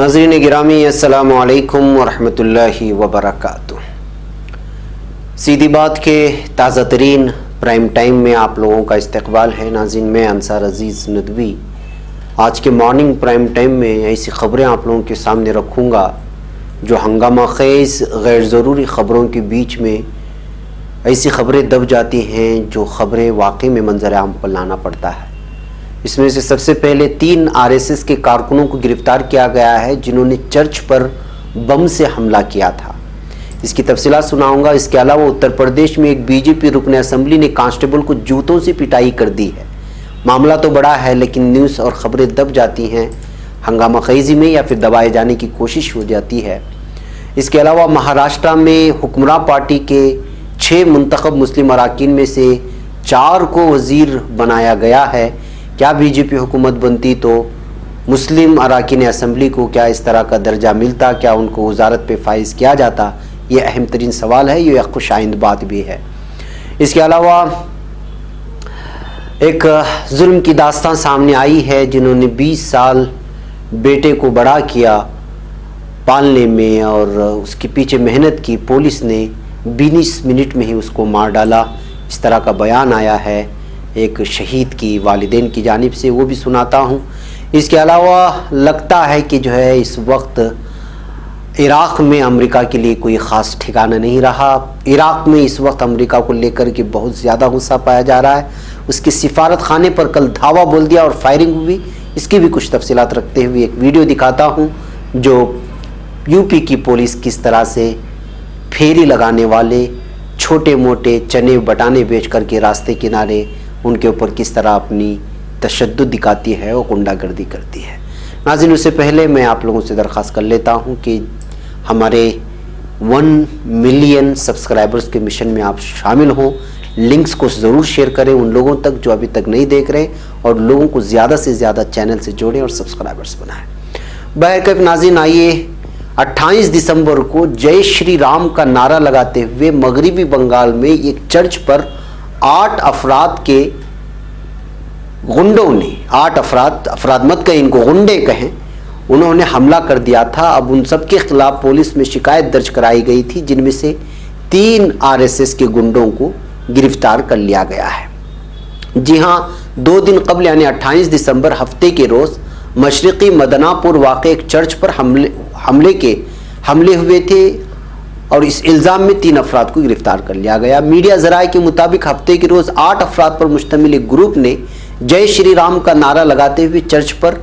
नाज़रीन गिरामी अस्सलामु अलैकुम वरहमतुल्लाहि वबरकातुह। सीधी बात के ताज़ा तरीन प्राइम टाइम में आप लोगों का इस्तकबाल है। नाज़रीन मैं अंसार अजीज़ नदवी आज के मॉर्निंग प्राइम टाइम में ऐसी ख़बरें आप लोगों के सामने रखूँगा जो हंगामा खेज़ गैर ज़रूरी ख़बरों के बीच में ऐसी ख़बरें दब जाती हैं जो ख़बरें वाकई में मंजर आम पर लाना पड़ता है। इसमें से सबसे पहले 3 आरएसएस के कारकुनों को गिरफ्तार किया गया है जिन्होंने चर्च पर बम से हमला किया था। इसकी तफसीलात सुनाऊंगा। इसके अलावा उत्तर प्रदेश में एक बीजेपी रुकन असम्बली ने कांस्टेबल को जूतों से पिटाई कर दी है। मामला तो बड़ा है लेकिन न्यूज़ और ख़बरें दब जाती हैं हंगामा खेज़ी में या फिर दबाए जाने की कोशिश हो जाती है। इसके अलावा महाराष्ट्र में हुक्मरान पार्टी के 6 मुंतखब मुस्लिम अरकान में से 4 को वज़ीर बनाया गया है। क्या बीजेपी हुकूमत बनती तो मुस्लिम अरकान असम्बली को क्या इस तरह का दर्जा मिलता, क्या उनको वजारत पे फाइज किया जाता? ये अहम तरीन सवाल है, ये एक खुशाइंद बात भी है। इसके अलावा एक जुल्म की दास्तान सामने आई है जिन्होंने 20 साल बेटे को बड़ा किया पालने में और उसके पीछे मेहनत की। पुलिस ने 20 मिनट में ही उसको मार डाला। इस तरह का बयान आया है एक शहीद की वालिदैन की जानिब से, वो भी सुनाता हूँ। इसके अलावा लगता है कि जो है इस वक्त इराक़ में अमेरिका के लिए कोई ख़ास ठिकाना नहीं रहा। इराक़ में इस वक्त अमेरिका को लेकर के बहुत ज़्यादा गुस्सा पाया जा रहा है। उसके सिफारत खाने पर कल धावा बोल दिया और फायरिंग हुई। इसकी भी कुछ तफसीलात रखते हुए एक वीडियो दिखाता हूँ जो यूपी की पुलिस किस तरह से फेरी लगाने वाले छोटे मोटे चने बटाने बेच करके रास्ते किनारे उनके ऊपर किस तरह अपनी तशद्दुद दिखाती है और गुंडागर्दी करती है। नाज़रीन उससे पहले मैं आप लोगों से दरख्वास्त कर लेता हूं कि हमारे 1 मिलियन सब्सक्राइबर्स के मिशन में आप शामिल हों। लिंक्स को ज़रूर शेयर करें उन लोगों तक जो अभी तक नहीं देख रहे और लोगों को ज़्यादा से ज़्यादा चैनल से जोड़ें और सब्सक्राइबर्स बनाएँ। बहरकैफ नाज़रीन आइए 28 दिसंबर को जय श्री राम का नारा लगाते हुए मगरिबी बंगाल में एक चर्च पर 8 अफराद के गुंडों ने 8 अफराद मत कहें, इनको गुंडे कहें, उन्होंने हमला कर दिया था। अब उन सब के खिलाफ पुलिस में शिकायत दर्ज कराई गई थी जिनमें से 3 आरएसएस के गुंडों को गिरफ्तार कर लिया गया है। जी हाँ, 2 दिन कबल यानी 28 दिसंबर हफ्ते के रोज़ मशरक़ी मदनापुर वाक़े एक चर्च पर हमले हुए थे और इस इल्ज़ाम में 3 अफराद को गिरफ्तार कर लिया गया। मीडिया ज़राए के मुताबिक हफ्ते के रोज़ 8 अफराद पर मुश्तमिल एक ग्रुप ने जय श्री राम का नारा लगाते हुए चर्च पर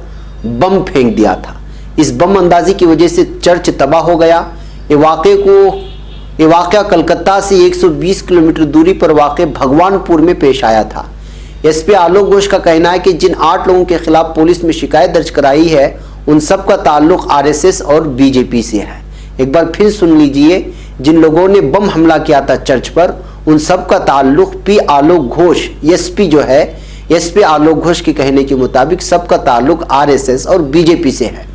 बम फेंक दिया था। इस बम अंदाजी की वजह से चर्च तबाह हो गया। ये वाक़या कलकत्ता से 120 किलोमीटर दूरी पर वाक़ भगवानपुर में पेश आया था। एसपी आलोक घोष का कहना है कि जिन 8 लोगों के खिलाफ पुलिस में शिकायत दर्ज कराई है उन सब का ताल्लुक आरएसएस और बीजेपी से है। एक बार फिर सुन लीजिए, जिन लोगों ने बम हमला किया था चर्च पर उन सब का ताल्लुक आलोक घोष एसपी आलोक घोष के कहने के मुताबिक सबका ताल्लुक आरएसएस और बीजेपी से है।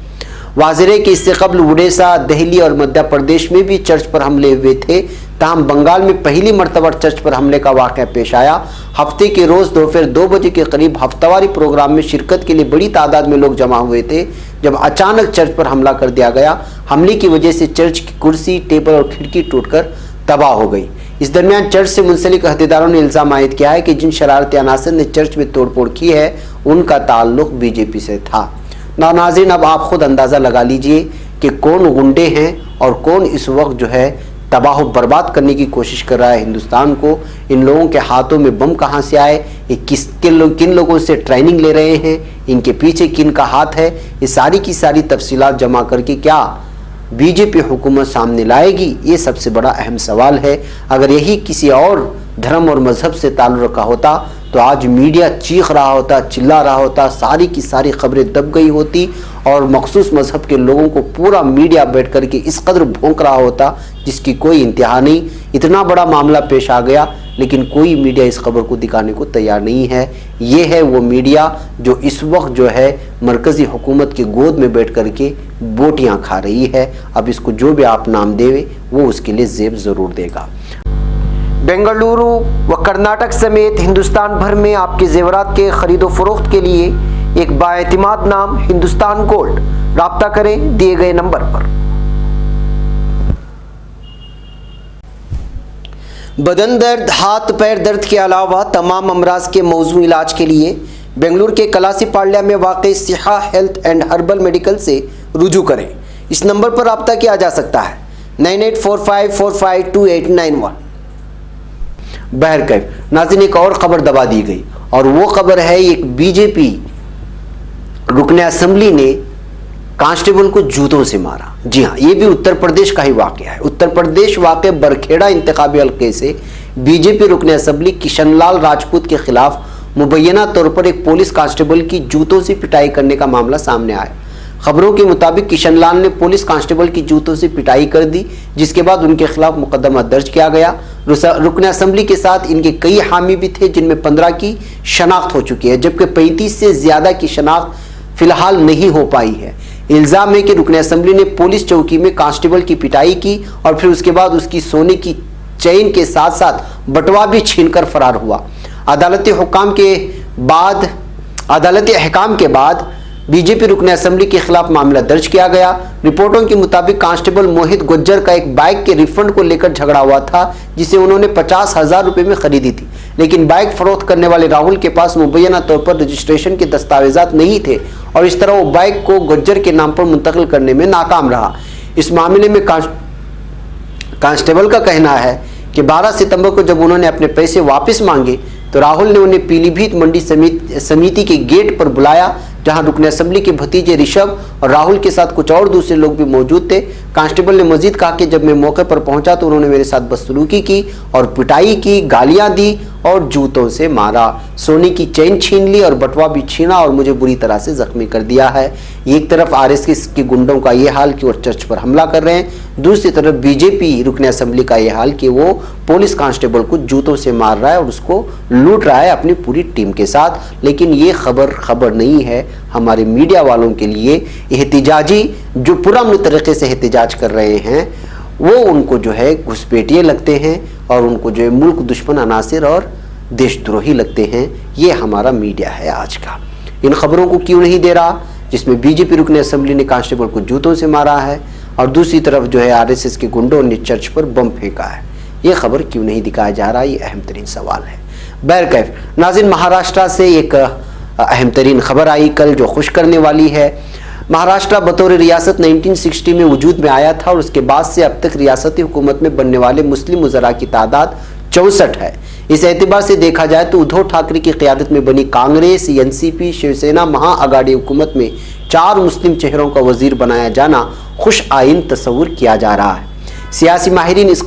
वाज़ेह है कि इससे कबल उड़ीसा, दिल्ली और मध्य प्रदेश में भी चर्च पर हमले हुए थे। ताहम बंगाल में पहली मरतबा चर्च पर हमले का वाक़या पेश आया। हफ्ते के रोज़ दोपहर 2 बजे के करीब हफ्तावारी प्रोग्राम में शिरकत के लिए बड़ी तादाद में लोग जमा हुए थे जब अचानक चर्च पर हमला कर दिया गया। हमले की वजह से चर्च की कुर्सी, टेबल और खिड़की टूटकर तबाह हो गई। इस दरमियान चर्च से मुंसलिक अहदेदारों ने इल्ज़ाम आयद किया है कि जिन शरारती अनासर ने चर्च में तोड़फोड़ की है उनका ताल्लुक बीजेपी से था। नाज़रीन अब आप खुद अंदाज़ा लगा लीजिए कि कौन गुंडे हैं और कौन इस वक्त जो है तबाह बर्बाद करने की कोशिश कर रहा है हिंदुस्तान को। इन लोगों के हाथों में बम कहाँ से आए, ये किन लोगों से ट्रेनिंग ले रहे हैं, इनके पीछे किन का हाथ है, ये सारी की सारी तफसीलात जमा करके क्या बीजेपी हुकूमत सामने लाएगी, ये सबसे बड़ा अहम सवाल है। अगर यही किसी और धर्म और मज़हब से ताल्लुक़ रखा होता तो आज मीडिया चीख रहा होता, चिल्ला रहा होता, सारी की सारी खबरें दब गई होती और मखसूस मज़हब के लोगों को पूरा मीडिया बैठ कर के इस कदर भौंक रहा होता जिसकी कोई इंतहा नहीं। इतना बड़ा मामला पेश आ गया लेकिन कोई मीडिया इस खबर को दिखाने को तैयार नहीं है। ये है वो मीडिया जो इस वक्त जो है मरकज़ी हुकूमत की गोद में बैठ कर के बोटियाँ खा रही है। अब इसको जो भी आप नाम देवे वो उसके लिए जेब ज़रूर देगा। बेंगलुरु व कर्नाटक समेत हिंदुस्तान भर में आपके जेवरात के ख़रीदो फ़रोख्त के लिए एक बाएतिमाद नाम हिंदुस्तान गोल्ड। राब्ता करें दिए गए नंबर पर। बदन दर्द, हाथ पैर दर्द के अलावा तमाम अमराज के मौजू इलाज के लिए बेंगलुरु के कलासीपाಳ್ಯ में वाक़ सिहा हेल्थ एंड हर्बल मेडिकल से रुजू करें। इस नंबर पर रब्ता किया जा सकता है 9845452891। बहरकैफ नाज़रीन, एक और खबर दबा दी गई और वो खबर है एक बीजेपी रुकने असेंबली ने कांस्टेबल को जूतों से मारा। जी हाँ, ये भी उत्तर प्रदेश का ही वाकया है। उत्तर प्रदेश वाक़े बरखेड़ा इंतखाबी हल्के से बीजेपी रुकने असेंबली किशनलाल राजपूत के खिलाफ मुबैना तौर पर एक पुलिस कांस्टेबल की जूतों से पिटाई करने का मामला सामने आया। खबरों के मुताबिक किशनलाल ने पुलिस कांस्टेबल की जूतों से पिटाई कर दी, जिसके बाद उनके खिलाफ मुकदमा दर्ज किया गया। रुकने असेंबली के साथ इनके कई हामी भी थे, जिनमें 15 की शनाख्त हो चुकी है, जबकि 35 से ज्यादा की शनाख्त फिलहाल नहीं हो पाई है। इल्जाम है कि रुकने असेंबली ने पुलिस चौकी में कांस्टेबल की पिटाई की और फिर उसके बाद उसकी सोने की चेन के साथ साथ बटवा भी छीनकर फरार हुआ। अदालती अहकाम के बाद बीजेपी रुकने असेंबली के खिलाफ मामला दर्ज किया गया। रिपोर्टों के मुताबिक कांस्टेबल मोहित गुज्जर का एक बाइक के रिफंड को लेकर झगड़ा हुआ था, जिसे उन्होंने 50,000 रुपए में खरीदी थी, लेकिन बाइक फरोख्त करने वाले राहुल के पास मुबैना तौर पर रजिस्ट्रेशन के दस्तावेजात नहीं थे और इस तरह वो बाइक को गुज्जर के नाम पर मुंतकिल करने में नाकाम रहा। इस मामले में कांस्टेबल का कहना है कि 12 सितंबर को जब उन्होंने अपने पैसे वापस मांगे तो राहुल ने उन्हें पीलीभीत मंडी समिति के गेट पर बुलाया, जहां रुकने असेंबली के भतीजे ऋषभ और राहुल के साथ कुछ और दूसरे लोग भी मौजूद थे। कांस्टेबल ने मजीद कहा कि जब मैं मौके पर पहुंचा तो उन्होंने मेरे साथ बदसलूकी की और पिटाई की, गालियां दी और जूतों से मारा। सोने की चेन छीन ली और बटवा भी छीना और मुझे बुरी तरह से जख्मी कर दिया है। एक तरफ आरएसएस के गुंडों का ये हाल कि वो चर्च पर हमला कर रहे हैं, दूसरी तरफ बीजेपी रुकने असेंबली का ये हाल कि वो पुलिस कांस्टेबल को जूतों से मार रहा है और उसको लूट रहा है अपनी पूरी टीम के साथ। लेकिन ये खबर नहीं है हमारे मीडिया वालों के लिए। एहतिजाजी जो पुरअमन तरीके से एहतिजाज कर रहे हैं वो उनको जो है घुसपैठिए लगते हैं और उनको जो है मुल्क दुश्मन अनासिर और देशद्रोही लगते हैं। ये हमारा मीडिया है आज का। इन खबरों को क्यों नहीं दे रहा, जिसमें बीजेपी रुकने असेंबली ने कांस्टेबल को जूतों से मारा है और दूसरी तरफ जो है आरएसएस के गुंडों ने चर्च पर बम फेंका है। ये खबर क्यों नहीं दिखाया जा रहा, ये अहम तरीन सवाल है। बहरकैफ नाज़रीन, महाराष्ट्र से एक अहम तरीन खबर आई कल जो खुश करने वाली है। महाराष्ट्र बतौर रियासत 1960 में वजूद में आया था और उसके बाद से अब तक रियासती हुकूमत में बनने वाले मुस्लिम वज़रा की तादाद 64 है। इस एतबार से देखा जाए तो उद्धव ठाकरे की क़यादत में बनी कांग्रेस, एनसीपी, शिवसेना महाआघाड़ी हुकूमत में 4 मुस्लिम चेहरों का वजीर बनाया जाना खुश आइन तस्वुर किया जा रहा है। सियासी माहिरीन इस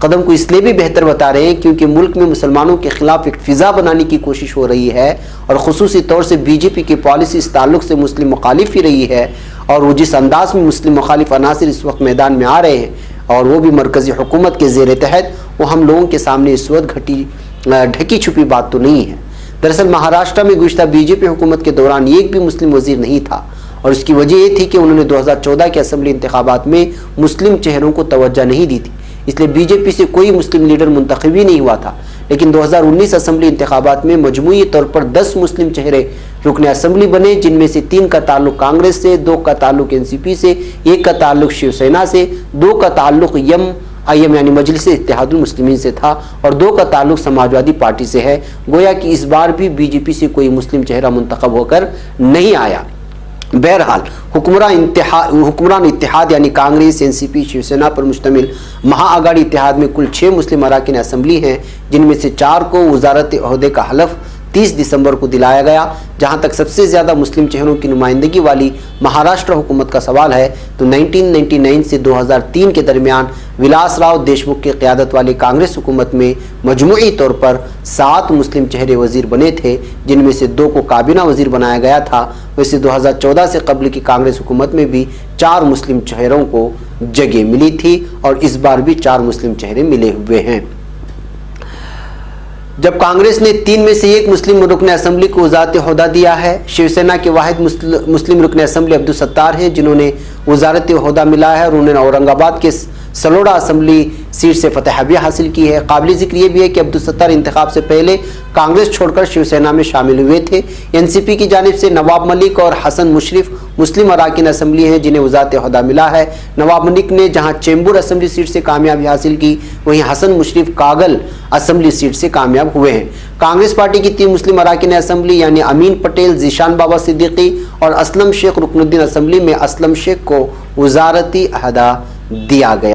कदम को इसलिए भी बेहतर बता रहे हैं क्योंकि मुल्क में मुसलमानों के खिलाफ एक फिजा बनाने की कोशिश हो रही है और खुसूसी तौर से बीजेपी की पॉलिसी इस ताल्लुक से मुस्लिम मुखालिफ ही रही है। और वो जिस अंदाज में मुस्लिम मुखालिफ अनासिर इस वक्त मैदान में आ रहे हैं और वो भी मरकज़ी हुकूमत के ज़ेर तहत, वो हम लोगों के सामने इस वक्त ढकी छुपी बात तो नहीं है। दरअसल महाराष्ट्र में गुज़श्ता बीजेपी हुकूमत के दौरान एक भी मुस्लिम वजीर नहीं था और इसकी वजह ये थी कि उन्होंने 2014 के असम्बली इंतखाबात में मुस्लिम चेहरों को तवज्जो नहीं दी थी, इसलिए बीजेपी से कोई मुस्लिम लीडर मुंतखब ही नहीं हुआ था। लेकिन 2019 असम्बली इंतखाबात में मजमूई तौर पर 10 मुस्लिम चेहरे रुकने असेंबली बने, जिनमें से 3 का ताल्लुक कांग्रेस से, 2 का ताल्लुक एनसीपी से, 1 का ताल्लुक शिवसेना से, 2 का ताल्लुक एमआईएम यानी मजलिस इत्तेहादुल मुस्लिमीन से था और 2 का ताल्लुक समाजवादी पार्टी से है। गोया कि इस बार भी बीजेपी से कोई मुस्लिम चेहरा मुंतखब होकर नहीं आया। बहरहाल हुक्मरान इत्तेहाद यानी कांग्रेस, एनसीपी, शिवसेना पर मुश्तमिल महाआघाड़ी इत्तेहाद में कुल 6 मुस्लिम अराकीन असम्बली हैं, जिनमें से 4 को वजारत ओहदे का हलफ 30 दिसंबर को दिलाया गया। जहां तक सबसे ज़्यादा मुस्लिम चेहरों की नुमाइंदगी वाली महाराष्ट्र हुकूमत का सवाल है तो 1999 से 2003 के दरमियान विलासराव देशमुख की क़यादत वाली कांग्रेस हुकूमत में मजमूई तौर पर 7 मुस्लिम चेहरे वजीर बने थे, जिनमें से 2 को काबीना वजीर बनाया गया था। वैसे 2014 से कबल की कांग्रेस हुकूमत में भी 4 मुस्लिम चेहरों को जगह मिली थी और इस बार भी 4 मुस्लिम चेहरे मिले हुए हैं। जब कांग्रेस ने 3 में से 1 मुस्लिम रुकन असेंबली को वज़ारत ओहदा दिया है। शिवसेना के वाहिद मुस्लिम रुकन असेंबली अब्दुल सत्तार हैं, जिन्होंने वज़ारत ओहदा मिला है और उन्होंने औरंगाबाद के सलोड़ा असेंबली सीट से फतह भी हासिल की है। काबिल जिक्र ये भी है कि अब्दुल सत्तार इंतखाब से पहले कांग्रेस छोड़कर शिवसेना में शामिल हुए थे। एनसीपी की जानिब से नवाब मलिक और हसन मुशरिफ मुस्लिम अराकीन असम्बली हैं जिन्हें वज़ारत ओहदा मिला है। नवाब मलिक ने जहां चेंबूर असम्बली सीट से कामयाबी हासिल की, वहीं हसन मुशरिफ कागल असम्बली सीट से कामयाब हुए हैं। कांग्रेस पार्टी की 3 मुस्लिम अराकीन असम्बली यानी अमीन पटेल, जीशान बाबा सिद्दीकी और असलम शेख रुकनुद्दीन असम्बली में असलम शेख को वज़ारती अहदा दिया गया।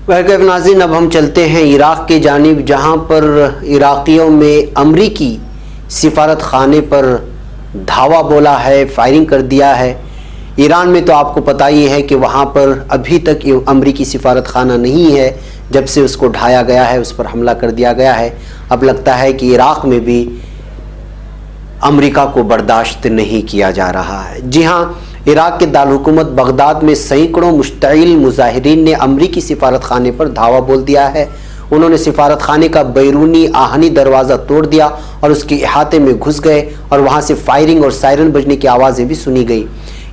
वह नाज़रीन, अब हम चलते हैं इराक़ के जानिब, जहाँ पर इराक़ियों में अमरीकी सिफारत खाने पर धावा बोला है, फायरिंग कर दिया है। ईरान में तो आपको पता ही है कि वहाँ पर अभी तक अमरीकी सिफारत खाना नहीं है, जब से उसको ढाया गया है, उस पर हमला कर दिया गया है। अब लगता है कि इराक़ में भी अमरीका को बर्दाश्त नहीं किया जा रहा है। जी हाँ, इराक़ के दारुल-हुकूमत बगदाद में सैकड़ों मुश्तइल मुजाहिरीन ने अमरीकी सिफारत खाने पर धावा बोल दिया है। उन्होंने सिफारत खाने का बैरूनी आहनी दरवाज़ा तोड़ दिया और उसके इहाते में घुस गए और वहाँ से फायरिंग और सायरन बजने की आवाज़ें भी सुनी गई।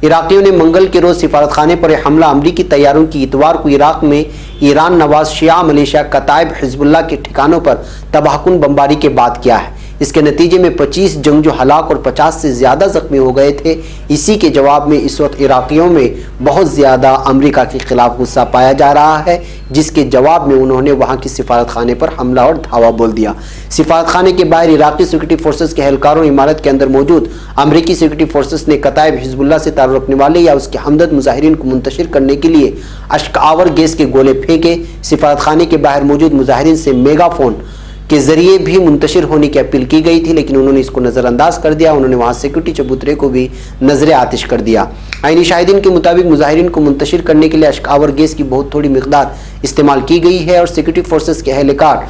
इराक़ियों ने मंगल के रोज़ सिफारत खाने पर हमला अमरीकी तैयारों की इतवार को इराक़ में ईरान नवाज शिया मलेशिया कताइब हिजबुल्लाह के ठिकानों पर तबाहकुन बमबारी के बाद किया है। इसके नतीजे में 25 जंगजू हलाक और 50 से ज़्यादा जख्मी हो गए थे। इसी के जवाब में इस वक्त इराक़ियों में बहुत ज़्यादा अमरीका के ख़िलाफ़ गुस्सा पाया जा रहा है, जिसके जवाब में उन्होंने वहाँ की सिफारत खाने पर हमला और धावा बोल दिया। सिफारत खाने के बाहर इराक़ी सिक्योरिटी फोर्सेस के एहलकारों, इमारत के अंदर मौजूद अमरीकी सिक्योरिटी फोर्सेस ने कताइब हिजबुल्लाह से ताल्लुक़ रखने वाले या उसके हमदर्द मुजाहिरीन को मुंतशिर करने के लिए अश्क आवर गैस के गोले फेंके। सिफारत खाने के बाहर मौजूद मुजाहिरीन से मेगाफोन के जरिए भी मुंतशिर होने की अपील की गई थी, लेकिन उन्होंने इसको नज़रअंदाज कर दिया। उन्होंने वहाँ सिक्योरिटी चबूतरे को भी नजर आतिश कर दिया। आईनी शाहिदीन के मुताबिक मुजाहिरीन को मुंतशिर करने के लिए अश्क आवर गैस की बहुत थोड़ी मिकदार इस्तेमाल की गई है और सिक्योरिटी फोर्सेस के एहलकार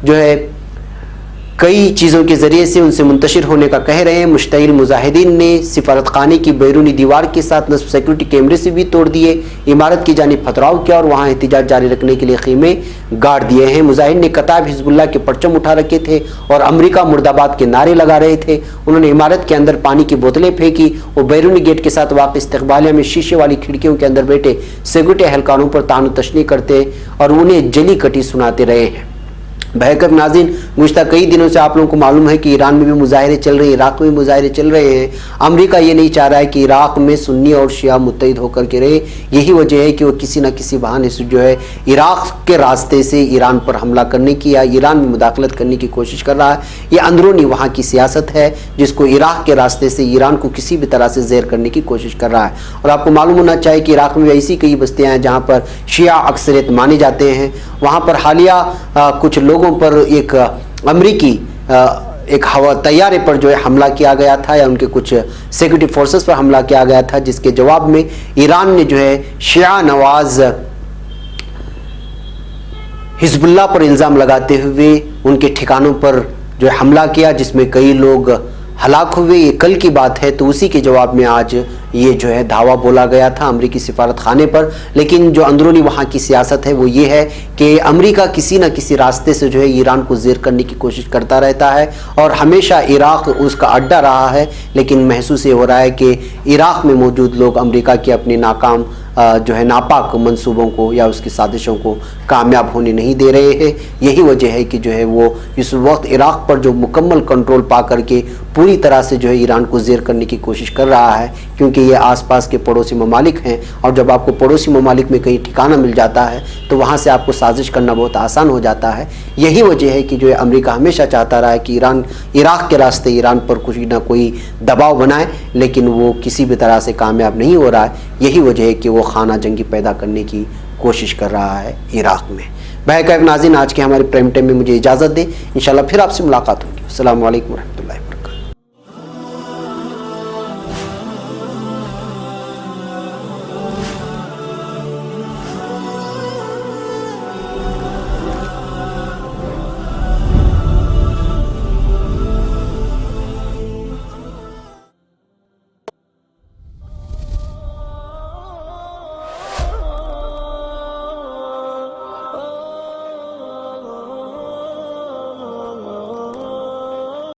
जो है कई चीज़ों के ज़रिए से उनसे मुंतशिर होने का कह रहे हैं। मुश्तइल मुजाहिदीन ने सिफारत खाने की बैरूनी दीवार के साथ नस्ब सिक्योरिटी कैमरे से भी तोड़ दिए, इमारत की जानिब पथराव किया और वहाँ एहतिजाज जारी रखने के लिए खीमे गाड़ दिए हैं। मुजाहिदीन ने कताइब हिजबुल्लाह के परचम उठा रखे थे और अमरीका मुर्दाबाद के नारे लगा रहे थे। उन्होंने इमारत के अंदर पानी की बोतलें फेंकी और बैरूनी गेट के साथ वाक़ इस्तकबालिया में शीशे वाली खिड़कियों के अंदर बैठे सिक्योरिटी एहलकारों पर तान तशनी करते और उन्हें जली कटी सुनाते रहे हैं। बहकर नाज़रीन, गुज़श्ता कई दिनों से आप लोगों को मालूम है कि ईरान में भी मुजाहिरे चल रहे हैं, इराक़ में भी मुजाहिरे चल रहे हैं। अमेरिका ये नहीं चाह रहा है कि इराक़ में सुन्नी और शिया मुत्तहिद होकर के रहे। यही वजह है कि वो किसी न किसी बहाने से जो है इराक़ के रास्ते से ईरान पर हमला करने की या ईरान में मुदाखलत करने की कोशिश कर रहा है। ये अंदरूनी वहाँ की सियासत है जिसको इराक़ के रास्ते से ईरान को किसी भी तरह से ज़ेर करने की कोशिश कर रहा है। और आपको मालूम होना चाहिए कि इराक़ में ऐसी कई बस्तियाँ हैं जहाँ पर शिया अक्सरियत माने जाते हैं। वहाँ पर हालिया कुछ लोगों पर एक अमरीकी एक हवा तैयारे पर जो है हमला किया गया था या उनके कुछ सिक्योरिटी फोर्सेस पर हमला किया गया था, जिसके जवाब में ईरान ने जो है शिया नवाज हिजबुल्लाह पर इल्ज़ाम लगाते हुए उनके ठिकानों पर जो है हमला किया, जिसमें कई लोग हलाक हुए। ये कल की बात है, तो उसी के जवाब में आज ये जो है धावा बोला गया था अमरीकी सिफारत खाने पर। लेकिन जो अंदरूनी वहाँ की सियासत है वो ये है कि अमरीका किसी न किसी रास्ते से जो है ईरान को ज़ेर करने की कोशिश करता रहता है और हमेशा इराक़ उसका अड्डा रहा है। लेकिन महसूस ये हो रहा है कि इराक़ में मौजूद लोग अमरीका के अपने नाकाम जो है नापाक मंसूबों को या उसकी साजिशों को कामयाब होने नहीं दे रहे हैं। यही वजह है कि जो है वो इस वक्त इराक़ पर जो मुकम्मल कंट्रोल पा करके पूरी तरह से जो है ईरान को ज़ेर करने की कोशिश कर रहा है, क्योंकि ये आसपास के पड़ोसी ममालिक हैं और जब आपको पड़ोसी ममालिक में कहीं ठिकाना मिल जाता है तो वहाँ से आपको साजिश करना बहुत आसान हो जाता है। यही वजह है कि जो है अमेरिका हमेशा चाहता रहा है कि इराक़ के रास्ते ईरान पर कुछ ना कोई दबाव बनाए, लेकिन वो किसी भी तरह से कामयाब नहीं हो रहा है। यही वजह है कि वो खाना जंगी पैदा करने की कोशिश कर रहा है इराक़ में। बहरकैफ नाज़रीन, आज के हमारे प्राइम टाइम में मुझे इजाज़त दें। इंशाल्लाह फिर आपसे मुलाकात होगी। अस्सलामु अलैकुम।